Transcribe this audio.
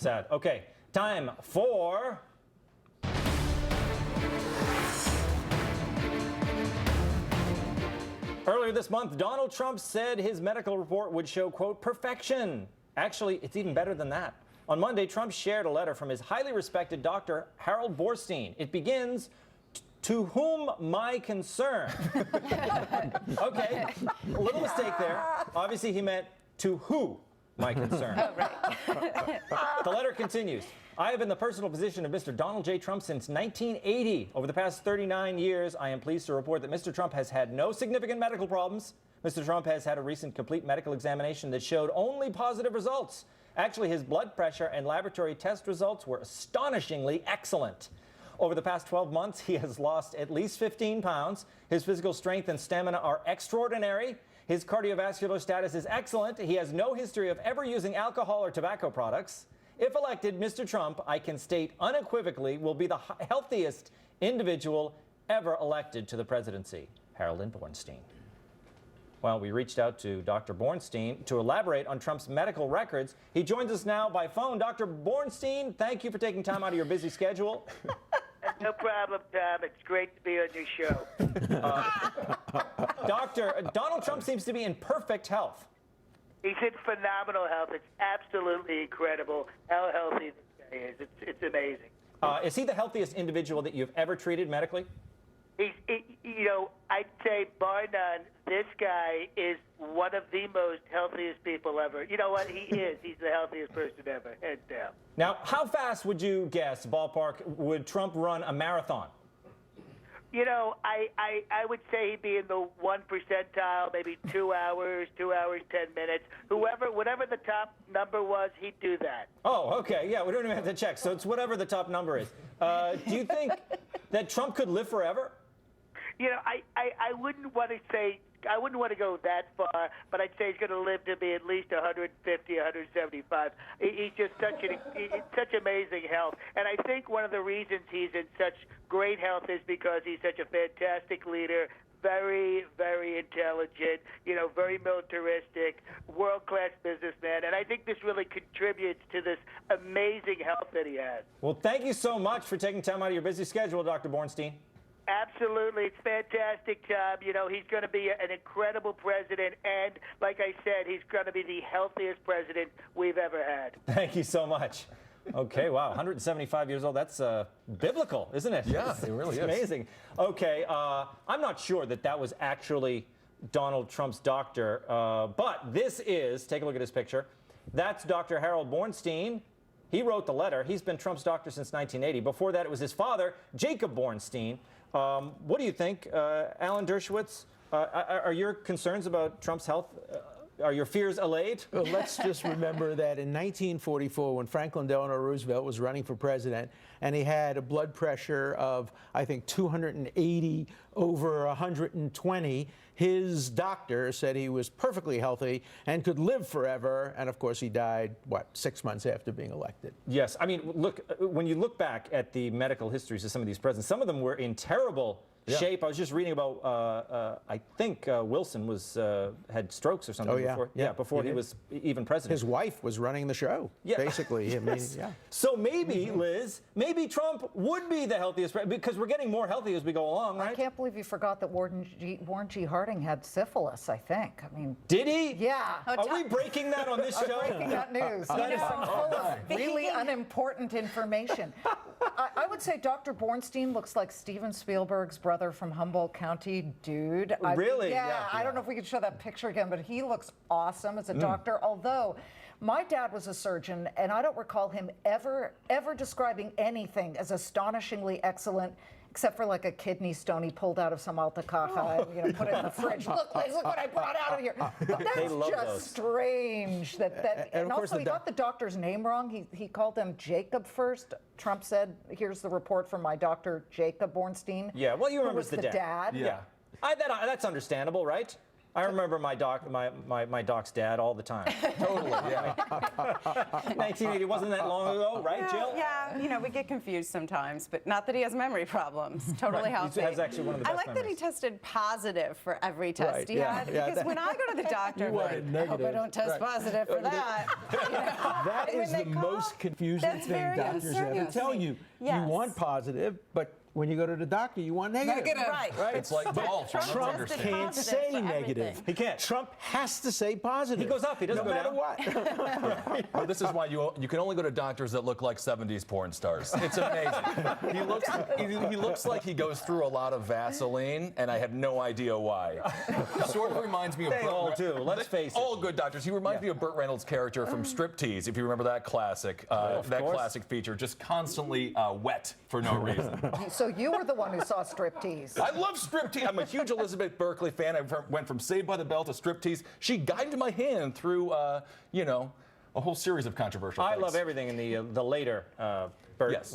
Sad. Okay, time for... Earlier this month, Donald Trump said his medical report would show, quote, perfection. Actually, it's even better than that. On Monday, Trump shared a letter from his highly respected doctor, Harold Bornstein. It begins, to whom my concern. Okay, a little mistake there. Obviously, he meant to who my concern. Oh, right. The letter continues. I have been in the personal position of Mr. Donald J. Trump since 1980. Over the past 39 years, I am pleased to report that Mr. Trump has had no significant medical problems. Mr. Trump has had a recent complete medical examination that showed only positive results. Actually, his blood pressure and laboratory test results were astonishingly excellent. Over the past 12 months, he has lost at least 15 pounds. His physical strength and stamina are extraordinary. His cardiovascular status is excellent. He has no history of ever using alcohol or tobacco products. If elected, Mr. Trump, I can state unequivocally, will be the healthiest individual ever elected to the presidency. Harold Bornstein. Well, we reached out to Dr. Bornstein to elaborate on Trump's medical records. He joins us now by phone. Dr. Bornstein, thank you for taking time out of your busy schedule. No problem, Tom. It's great to be on your show. Doctor, Donald Trump seems to be in perfect health. He's in phenomenal health. It's absolutely incredible how healthy this guy is. It's amazing. Is he the healthiest individual that you've ever treated medically? I'd say bar none, this guy is one of the most healthiest people ever. You know what? He is. He's the healthiest person ever, hands down. Now, how fast would you guess, ballpark, would Trump run a marathon? I would say he'd be in the 1 percentile, maybe 2 hours, 2 hours, 10 minutes. Whatever the top number was, he'd do that. Oh, okay. Yeah, we don't even have to check. So it's whatever the top number is. Do you think that Trump could live forever? I wouldn't want to say, I wouldn't want to go that far, but I'd say he's going to live to be at least 150, 175. He's just such amazing health. And I think one of the reasons he's in such great health is because he's such a fantastic leader, very, very intelligent, very militaristic, world-class businessman. And I think this really contributes to this amazing health that he has. Well, thank you so much for taking time out of your busy schedule, Dr. Bornstein. Absolutely. It's fantastic, Tom. He's going to be an incredible president, and like I said, he's going to be the healthiest president we've ever had. Thank you so much. Okay, wow, 175 years old. That's biblical, isn't it? Yeah, it really is. Amazing. Okay, I'm not sure that was actually Donald Trump's doctor, but this is, take a look at his picture. That's Dr. Harold Bornstein. He wrote the letter. He's been Trump's doctor since 1980. Before that, it was his father, Jacob Bornstein. What do you think, Alan Dershowitz? Are your concerns about Trump's health, are your fears allayed? Well, let's just remember that in 1944, when Franklin Delano Roosevelt was running for president, and he had a blood pressure of, I think, 280 over 120, his doctor said he was perfectly healthy and could live forever. And of course, he died, 6 months after being elected. Yes. I mean, look, when you look back at the medical histories of some of these presidents, some of them were in terrible shape. I was just reading about, I think Wilson had strokes or something before he was even president. His wife was running the show, basically. I mean, So maybe, Liz, maybe Trump would be the healthiest president, because we're getting more healthy as we go along, right? I can't believe you forgot that Warren G. Harding had syphilis, I think. I mean, did he? Yeah. Are we breaking that on this show? Breaking that news. I'm full of really unimportant information. I would say Dr. Bornstein looks like Steven Spielberg's brother from Humboldt County, dude. Really? Yeah. I don't know if we could show that picture again, but he looks awesome as a doctor. Although my dad was a surgeon, and I don't recall him ever describing anything as astonishingly excellent, except for like a kidney stone he pulled out of some alta caja and put it in the fridge. Look what I brought out of here. But that's just strange. And also he got the doctor's name wrong. He called him Jacob first. Trump said, "Here's the report from my doctor, Jacob Bornstein." Yeah, well, you remember the dad. Yeah. That's understandable, right? I remember my doc's dad all the time. Totally, yeah. 1980 wasn't that long ago, right, Jill? Yeah, you know, we get confused sometimes, but not that he has memory problems. Totally healthy. He has actually one of the I best like that he memories. tested positive for every test Right, he yeah, had. yeah, Because that- when I go to the doctor, I'm wanted like, I hope I negative. don't test Right. positive for that. You know? That And when is they the call, most confusing that's thing very doctors ever concerning to tell me. you. Yes. You want positive, but when you go to the doctor, you want negative. Negative. Right. Right? It's like mulch. I Trump never tested understand. Can't positive say for negative. everything. He can't. Trump has to say positive. He goes up, he doesn't no go matter down. what. But this is why you can only go to doctors that look like 70s porn stars. It's amazing. He looks like he goes through a lot of Vaseline, and I have no idea why. Sort of reminds me of They all do, let's face it. All good doctors. He reminds me of Burt Reynolds' character from Striptease, if you remember that classic, Of course. classic feature, just constantly wet for no reason. So you were the one who saw striptease. I love Striptease. I'm a huge Elizabeth Berkley fan. I went from Saved by the Bell to Striptease. She guided my hand through, you know, a whole series of controversial I things. love everything in the later Burt Yes.